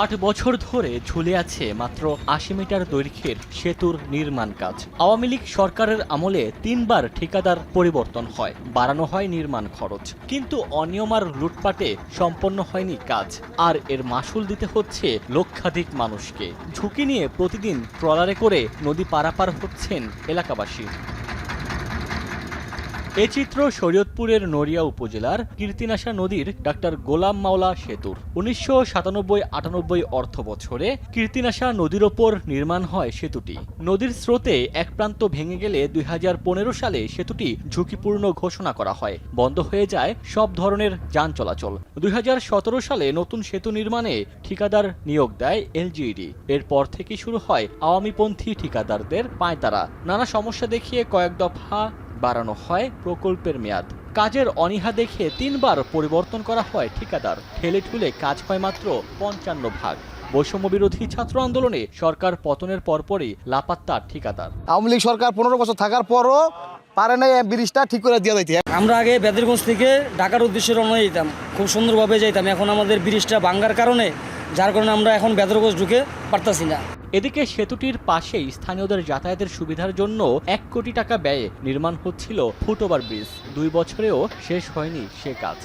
8 বছর ধরে ঝুলে আছে মাত্র ৮০ মিটার দৈর্ঘ্যের সেতুর নির্মাণ কাজ। আওয়ামী লীগ সরকারের আমলে ৩ বার ঠিকাদার পরিবর্তন হয়, বাড়ানো হয় নির্মাণ খরচ, কিন্তু অনিয়ম আর লুটপাটে সম্পন্ন হয়নি কাজ। আর এর মাসুল দিতে হচ্ছে লক্ষাধিক মানুষকে। ঝুঁকি নিয়ে প্রতিদিন ট্রলারে করে নদী পারাপার হচ্ছেন এলাকাবাসী। এ চিত্র শরীয়তপুরের নড়িয়া উপজেলার কীর্তিনাশা নদীর ডাক্তার গোলাম মাওলা সেতুর। ১৯৯৭-৯৮ অর্থ বছরে কীর্তিনাশা নদীর ওপর নির্মাণ হয় সেতুটি। নদীর স্রোতে এক প্রান্ত ভেঙে গেলে ২০১৫ সালে সেতুটি ঝুঁকিপূর্ণ ঘোষণা করা হয়, বন্ধ হয়ে যায় সব ধরনের যান চলাচল। ২০১৭ সালে নতুন সেতু নির্মাণে ঠিকাদার নিয়োগ দেয় এলজিইডি। এরপর থেকে শুরু হয় আওয়ামীপন্থী ঠিকাদারদের পায়তারা। নানা সমস্যা দেখিয়ে কয়েক দফা বাড়ানো হয় প্রকল্পের মেয়াদ। কাজের অনীহা দেখে ৩ বার পরিবর্তন করা হয় ঠিকাদার। ঠেলে ঠুলে কাজ হয় মাত্র ৫৫ ভাগ। বৈষম্য বিরোধী ছাত্র আন্দোলনে সরকার পতনের পরপরই লাপাত্তা ঠিকাদার। আওয়ামী লীগ সরকার ১৫ বছর থাকার পরও পারে নাই ব্রিজটা ঠিক করে দিয়ে যাইতে। আমরা আগে বেদেরগঞ্জ থেকে ঢাকার উদ্দেশ্যে রওনা দিতাম, খুব সুন্দরভাবে যাইতাম। এখন আমাদের ব্রিজটা ভাঙ্গার কারণে, যার কারণে আমরা এখন বেদেরগঞ্জ ঢুকে পারতাছি না। এদিকে সেতুটির পাশেই স্থানীয়দের যাতায়াতের সুবিধার জন্য ১ কোটি টাকা ব্যয়ে নির্মাণ হচ্ছিল ফুটওভার ব্রিজ। ২ বছরেও শেষ হয়নি সে কাজ।